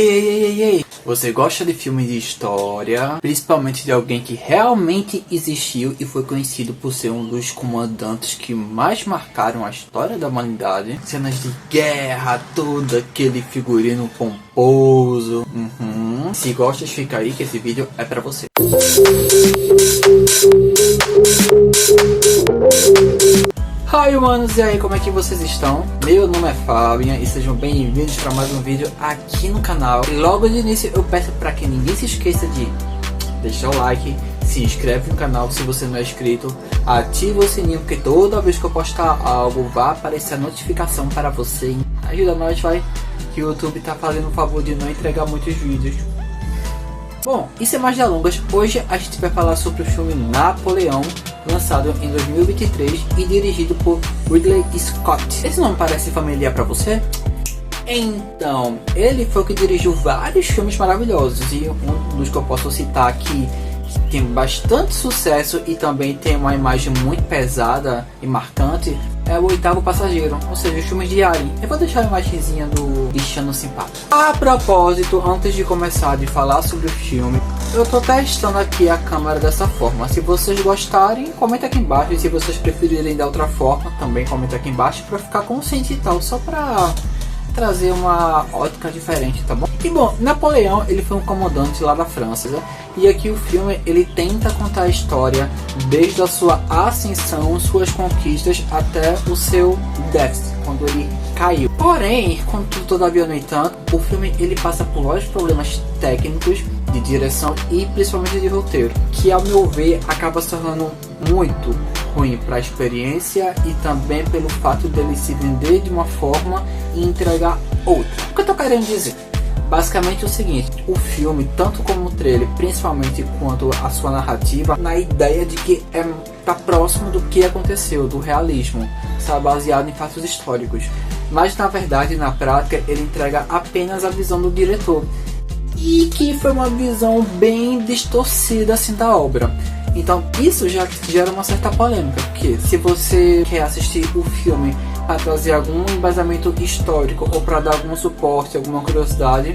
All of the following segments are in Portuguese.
Ei, você gosta de filmes de história, principalmente de alguém que realmente existiu e foi conhecido por ser um dos comandantes que mais marcaram a história da humanidade? Cenas de guerra, todo aquele figurino pomposo. Se gosta, fica aí que esse vídeo é pra você. Oi humanos, e aí, como é que vocês estão? Meu nome é Fabian e sejam bem-vindos para mais um vídeo aqui no canal. E logo de início eu peço para que ninguém se esqueça de deixar o like, se inscreve no canal se você não é inscrito, ativa o sininho porque toda vez que eu postar algo vai aparecer a notificação para você. Ajuda nós, vai, que o YouTube tá fazendo o favor de não entregar muitos vídeos. Bom, e sem mais delongas, hoje a gente vai falar sobre o filme Napoleão, lançado em 2023 e dirigido por Ridley Scott. Esse nome parece familiar para você? Então, ele foi o que dirigiu vários filmes maravilhosos e um dos que eu posso citar aqui que tem bastante sucesso e também tem uma imagem muito pesada e marcante é O Oitavo Passageiro, ou seja, os filmes de Alien. Eu vou deixar a imagenzinha do bichano simpático. A propósito, antes de começar a falar sobre o filme, eu tô testando aqui a câmera dessa forma. Se vocês gostarem, comenta aqui embaixo. E se vocês preferirem da outra forma, também comenta aqui embaixo para ficar consciente e tal, só para trazer uma ótica diferente, tá bom? E bom, Napoleão, ele foi um comandante lá da França, né? E aqui o filme, ele tenta contar a história desde a sua ascensão, suas conquistas, até o seu déficit, quando ele caiu. Porém, contudo, todavia, no entanto, o filme, ele passa por vários problemas técnicos, de direção e principalmente de roteiro, que ao meu ver, acaba se tornando muito ruim para a experiência e também pelo fato dele se vender de uma forma e entregar outra. O que eu tô querendo dizer? Basicamente é o seguinte, o filme, tanto como o trailer, principalmente quanto a sua narrativa, na ideia de que tá próximo do que aconteceu, do realismo, sabe, baseado em fatos históricos. Mas na verdade, na prática, ele entrega apenas a visão do diretor. E que foi uma visão bem distorcida assim da obra. Então isso já gera uma certa polêmica, porque se você quer assistir o filme para trazer algum embasamento histórico ou para dar algum suporte, alguma curiosidade,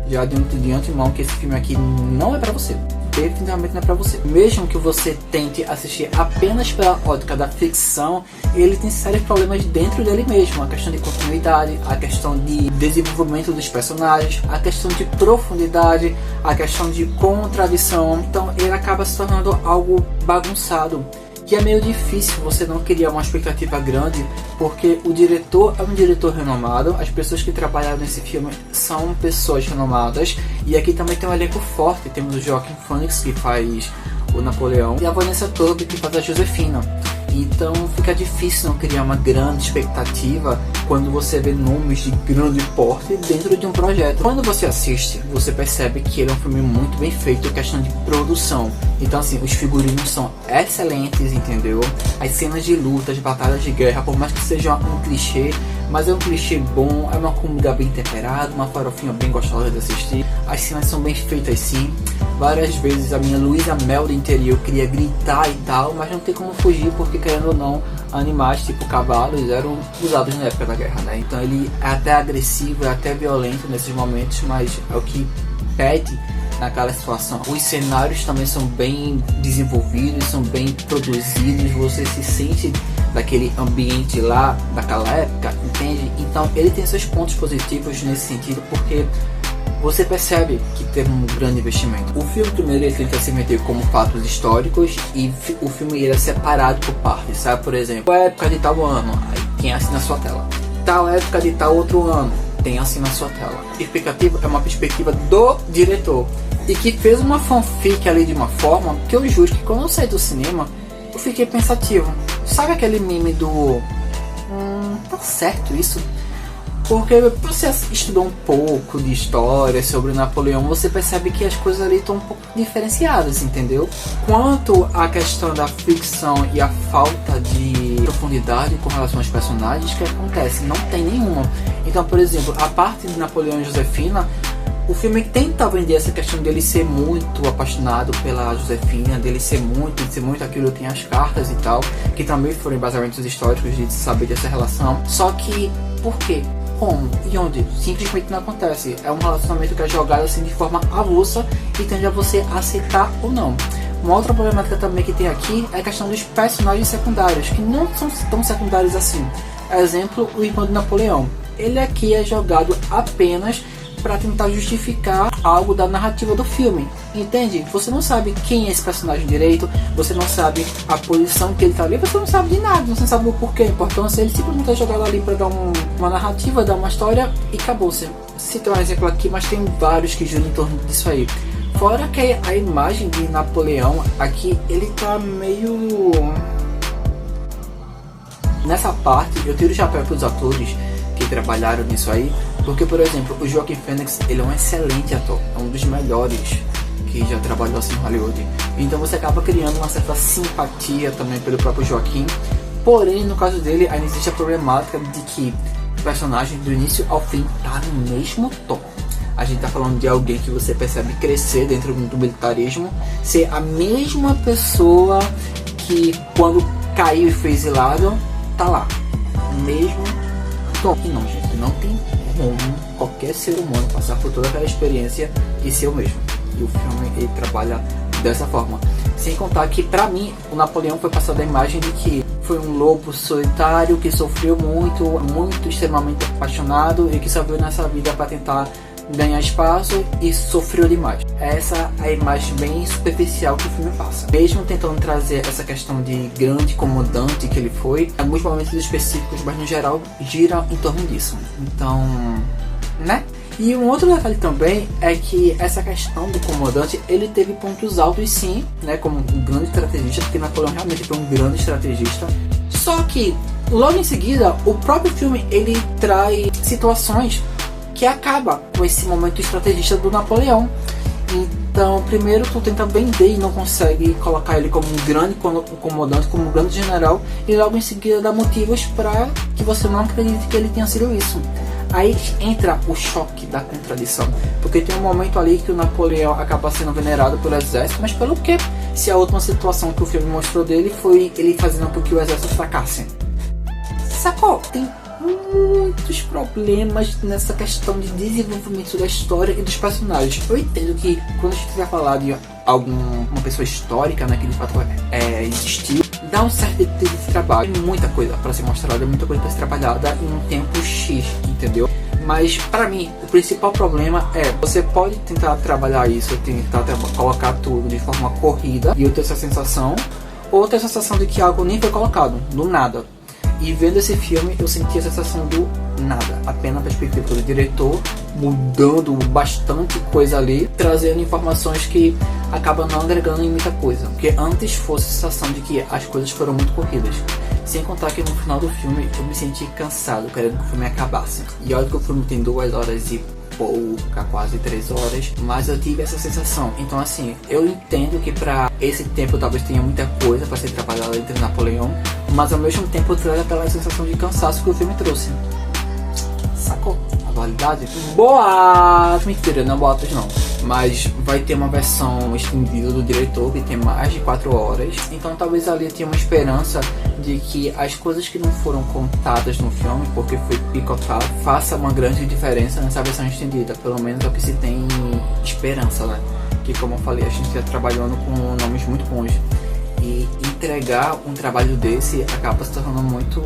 já adianto de antemão que esse filme aqui não é para você. Definitivamente não é para você. Mesmo que você tente assistir apenas pela ótica da ficção, ele tem sérios problemas dentro dele mesmo. A questão de continuidade, a questão de desenvolvimento dos personagens, a questão de profundidade, a questão de contradição. Então ele acaba se tornando algo bagunçado. Que é meio difícil você não criar uma expectativa grande, porque o diretor é um diretor renomado, as pessoas que trabalharam nesse filme são pessoas renomadas, e aqui também tem um elenco forte. Temos o Joaquin Phoenix, que faz o Napoleão, e a Vanessa Todd, que faz a Josefina. Então fica difícil não criar uma grande expectativa quando você vê nomes de grande porte dentro de um projeto. Quando você assiste, você percebe que ele é um filme muito bem feito em questão de produção. Então assim, os figurinos são excelentes, entendeu? As cenas de luta, as batalhas de guerra, por mais que seja um clichê, mas é um clichê bom, é uma comida bem temperada, uma farofinha bem gostosa de assistir. As cenas são bem feitas sim. Várias vezes a minha Luísa Mel do interior queria gritar e tal, mas não tem como fugir, porque querendo ou não, animais tipo cavalos eram usados na época da guerra, né? Então ele é até agressivo, é até violento nesses momentos, mas é o que pede naquela situação. Os cenários também são bem desenvolvidos, são bem produzidos, você se sente daquele ambiente lá, daquela época, entende? Então ele tem seus pontos positivos nesse sentido, porque você percebe que teve um grande investimento. O filme primeiro ele tenta se meter como fatos históricos e o filme ele é separado por partes, sabe? Por exemplo, a época de tal ano, aí tem assim na sua tela. Tal época de tal outro ano, tem assim na sua tela. A perspectiva é uma perspectiva do diretor e que fez uma fanfic ali de uma forma que eu juro que quando eu saí do cinema eu fiquei pensativo. Sabe aquele meme do tá certo isso? Porque você estudou um pouco de história sobre o Napoleão, você percebe que as coisas ali estão um pouco diferenciadas, entendeu? Quanto à questão da ficção e a falta de profundidade com relação aos personagens, que acontece? Não tem nenhuma. Então, por exemplo, a parte de Napoleão e Josefina, o filme tenta vender essa questão dele ser muito apaixonado pela Josefina, dele ser muito aquilo, tem as cartas e tal, que também foram embasamentos históricos de saber dessa relação. Só que, por quê? como e onde? Simplesmente não acontece. É um relacionamento que é jogado assim de forma avulsa e tende a você aceitar ou não. Uma outra problemática também que tem aqui é a questão dos personagens secundários, que não são tão secundários assim. Exemplo, o irmão de Napoleão. Ele aqui é jogado apenas para tentar justificar algo da narrativa do filme, entende? Você não sabe quem é esse personagem direito, você não sabe a posição que ele tá ali, você não sabe de nada, você não sabe o porquê, a importância, ele simplesmente é jogado ali para dar uma narrativa, dar uma história e acabou-se. Citei um exemplo aqui, mas tem vários que giram em torno disso aí. Fora que a imagem de Napoleão aqui, ele tá meio... Nessa parte, eu tiro o chapéu para os atores que trabalharam nisso aí, porque, por exemplo, o Joaquin Phoenix, ele é um excelente ator, é um dos melhores que já trabalhou assim em Hollywood. Então você acaba criando uma certa simpatia também pelo próprio Joaquin. Porém, no caso dele, ainda existe a problemática de que o personagem do início ao fim tá no mesmo tom. A gente tá falando de alguém que você percebe crescer dentro do militarismo, ser a mesma pessoa que quando caiu e foi exilado, tá lá, mesmo tom. E não, gente, não tem como qualquer ser humano passar por toda aquela experiência e ser o mesmo. E o filme, ele trabalha dessa forma. Sem contar que, pra mim, o Napoleão foi passado a imagem de que foi um lobo solitário que sofreu muito, extremamente apaixonado e que só veio nessa vida para tentar ganhar espaço e sofreu demais. Essa é a imagem bem superficial que o filme passa. Mesmo tentando trazer essa questão de grande comandante que ele foi, em alguns momentos específicos, mas no geral gira em torno disso. Então, né? E um outro detalhe também é que essa questão do comandante, ele teve pontos altos sim, né, como um grande estrategista, porque Napoleão realmente foi um grande estrategista. Só que, logo em seguida, o próprio filme, ele traz situações que acaba com esse momento estrategista do Napoleão. Então, primeiro tu tenta vender e não consegue colocar ele como um grande comandante, como um grande general, e logo em seguida dá motivos para que você não acredite que ele tenha sido isso. Aí entra o choque da contradição, porque tem um momento ali que o Napoleão acaba sendo venerado pelo exército, mas pelo quê? Se a última situação que o filme mostrou dele foi ele fazendo com que o exército fracasse. Sacou? Tem muitos problemas nessa questão de desenvolvimento da história e dos personagens. Eu entendo que quando a gente vai falar de uma pessoa histórica, né, que de fato existiu, dá um certo tipo de trabalho, tem muita coisa para ser mostrada, muita coisa para ser trabalhada em um tempo X, entendeu? Mas para mim, o principal problema é, você pode tentar trabalhar isso, tentar colocar tudo de forma corrida e eu ter essa sensação, ou ter essa sensação de que algo nem foi colocado, do nada. E vendo esse filme, eu senti a sensação do nada, apenas a perspectiva do diretor, mudando bastante coisa ali, trazendo informações que acabam não agregando em muita coisa. Porque antes fosse a sensação de que as coisas foram muito corridas. Sem contar que no final do filme eu me senti cansado, querendo que o filme acabasse. E olha que o filme tem 2 horas e pouca, quase 3 horas, mas eu tive essa sensação. Então assim, eu entendo que para esse tempo talvez tenha muita coisa para ser trabalhada entre Napoleão, mas ao mesmo tempo traz aquela sensação de cansaço que o filme trouxe. Sacou? A dualidade? Boatos! Mentira, não boatos não. Mas vai ter uma versão estendida do diretor que tem mais de 4 horas. Então talvez ali tenha uma esperança de que as coisas que não foram contadas no filme, porque foi picotado, faça uma grande diferença nessa versão estendida. Pelo menos é o que se tem esperança, né? Que como eu falei, a gente está trabalhando com nomes muito bons. E entregar um trabalho desse acaba se tornando muito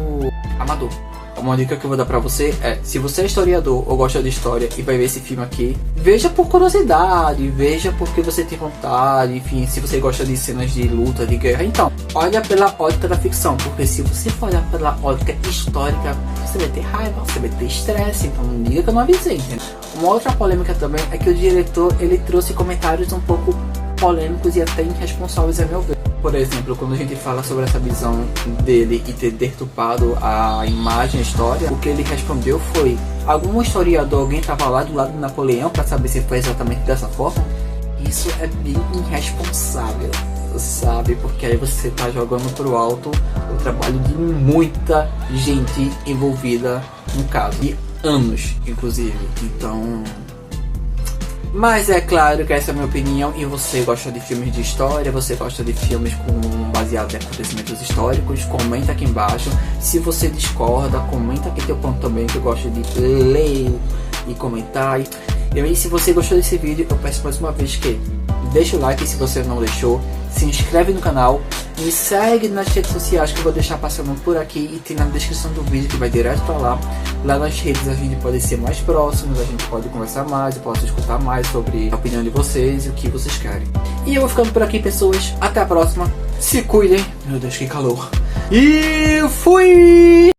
amador. Uma dica que eu vou dar pra você é, se você é historiador ou gosta de história e vai ver esse filme aqui, veja por curiosidade, veja porque você tem vontade, enfim, se você gosta de cenas de luta, de guerra, então, olha pela ótica da ficção, porque se você for olhar pela ótica histórica, você vai ter raiva, você vai ter estresse, então não diga que eu não avisei, entendeu? Uma outra polêmica também é que o diretor, ele trouxe comentários um pouco polêmicos e até irresponsáveis a meu ver. Por exemplo, quando a gente fala sobre essa visão dele e ter deturpado a imagem, a história, o que ele respondeu foi: algum historiador, alguém estava lá do lado de Napoleão para saber se foi exatamente dessa forma? Isso é bem irresponsável, sabe? Porque aí você está jogando pro alto o trabalho de muita gente envolvida no caso, e anos, inclusive. Então, Mas é claro que essa é a minha opinião. E você gosta de filmes de história? Você gosta de filmes baseados em acontecimentos históricos? Comenta aqui embaixo. Se você discorda, comenta aqui teu ponto também, que eu gosto de ler e comentar. E se você gostou desse vídeo, eu peço mais uma vez que deixa o like se você não deixou, se inscreve no canal, me segue nas redes sociais que eu vou deixar passando por aqui e tem na descrição do vídeo que vai direto pra lá. Lá nas redes a gente pode ser mais próximos, a gente pode conversar mais, eu posso escutar mais sobre a opinião de vocês e o que vocês querem. E eu vou ficando por aqui, pessoas, até a próxima, se cuidem, meu Deus que calor, e fui!